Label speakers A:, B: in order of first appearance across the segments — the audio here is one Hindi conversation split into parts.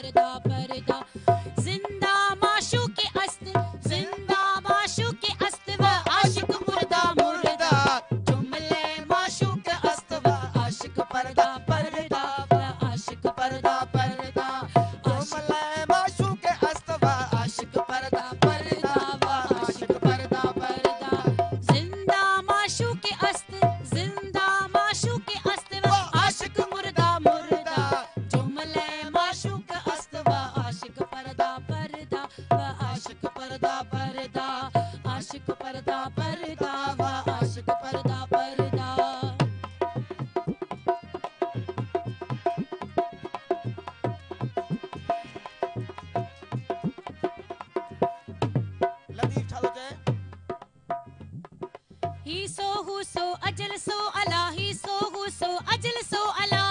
A: पर्दा पर्दा जिंदा माशूक़े अस्त जिंदा माशूक़े अस्त व आशिक मुर्दा मुर्दा जुमले माशूक़ अस्त व आशिक पर्दा पर्दा व आशिक पर्दा पर्दा जुमले माशूक़े अस्त व आशिक पर्दा पर्दा व आशिक पर्दा पर्दा जिंदा माशूक़े अस्त जिंदा माशूक़े अस्त व आशिक मुर्दा मुर्दा जुमले माशूक़ अस्त व आशिक पर्दा पर्दा व आशिक पर्दा पर्दा आशिक पर्दा पर्दा व आशिक पर्दा पर्दा
B: लतीफ छा थो चए
A: ही सो हु सो अजल सो अला ही सो हु सो अजल सो अला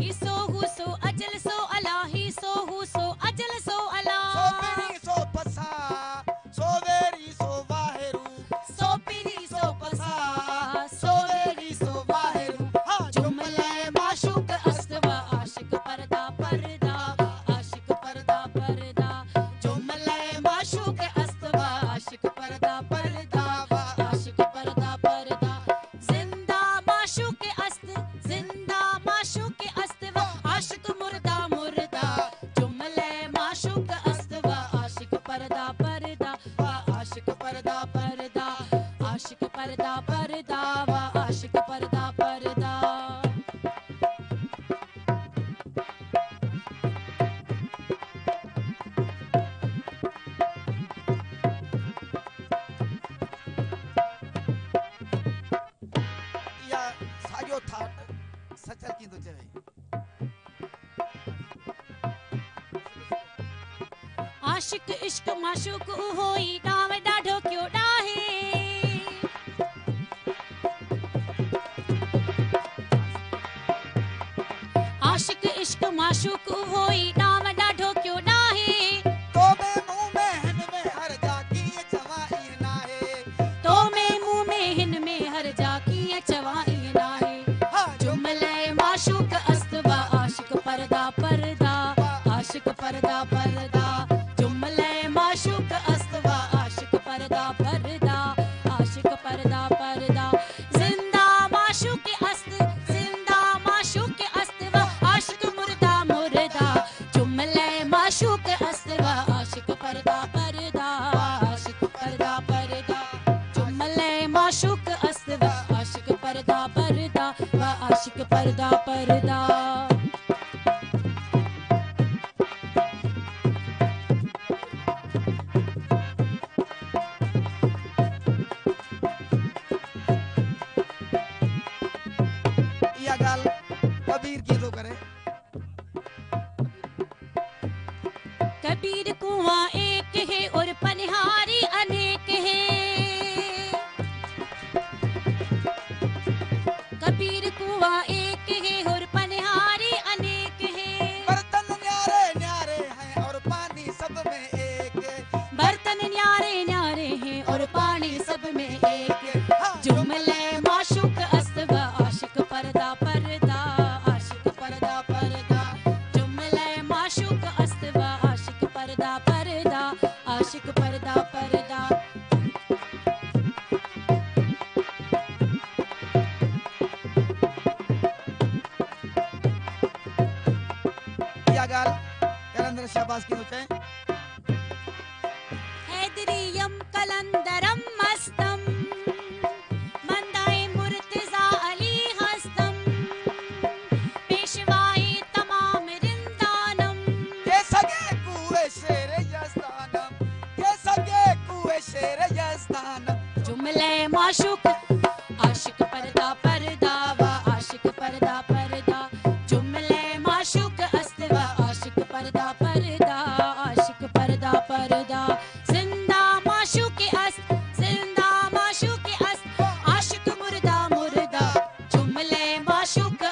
A: ही सो हु सो अजल सो अला ही सो हु सो अजल सो अला
B: सो पिरी सो पसा सो वेरी सो वाहेरू
A: सो पिरी सो पसा सो वेरी सो वाहेरू जुमले माशूक़ अस्त व आशिक पर्दा पर्दा आशिक पर्दा पर्दा जुमले माशूक़ अस्त व आशिक पर्दा पर्दा व आशिक पर्दा पर्दा जिंदा माशूक़ अस्त जिंदा माशूक़ अस्त व आशिक मुर्दा मुर्दा जुमले माशूक़ अस्त व आशिक पर्दा पर्दा व आशिक पर्दा पर्दा आशिक पर्दा पर्दा व आशिक पर्दा पर्दा
B: या साॻियो थाट सचल कींदो चवे
A: आशिक इश्क माशूक उहोई डाव ॾाढो क्यों ॾाहे आशिक इश्क माशूक उहोई डाव ॾाढो क्यों ॾाहे
B: तो में मुंह में हिन में हर जा कीअं चवां ईअं नाहे
A: तो में मुंह में हिन में हर जा कीअं चवां ईअं नाहे जुमले माशूक अस्त व आशिक पर्दा पर्दा आशिक पर्दा पर्दा जुमले माशूक अस्त व आशिक पर्दा पर्दा आशिक पर्दा पर्दा जिंदा माशूक अस्त जिंदा माशूक अस्त व आशिक मुर्दा मुर्दा जुमले माशूक अस्त व आशिक पर्दा पर्दा आशिक पर्दा पर्दा जुमले माशूक अस्त व आशिक पर्दा पर्दा व आशिक पर्दा पर्दा
B: इहा ॻाल्हि कबीर कींदो करे
A: कबीर कुआं एक है और पनिहारी अनेक है कबीर कुआं एक है और पनिहारी अनेक है
B: बर्तन न्यारे न्यारे हैं और पानी सब में एक
A: बर्तन न्यारे न्यारे हैं और पानी सब में एक जुमले माशूक अस्त व आशिक पर्दा पर्दा आशिक पर्दा पर्दा जुमले माशूक अस्त व आशिक पर्दा पर्दा आशिक पर्दा पर्दा
B: इहा ॻाल्हि कलंदर शहबाज़ कींदो चए
A: हैदरियम कलंदरम मस्तम मंदाए मुर्तजा अली हस्तम पेशवाई तमाम रिंदानम
B: के सगे कुए शेर यज़दानम के सगे कुए शेर यज़दानम
A: जुमले माशूक आशिक पर्दा पर्दा व आशिक पर्दा पर्दा जुमले माशूक अस्त व आशिक पर्दा पर्दा आशिक पर्दा पर्दा जिंदा माशूक अस्त जिंदा माशूक अस्त आशिक मुर्दा मुर्दा जुमले माशूक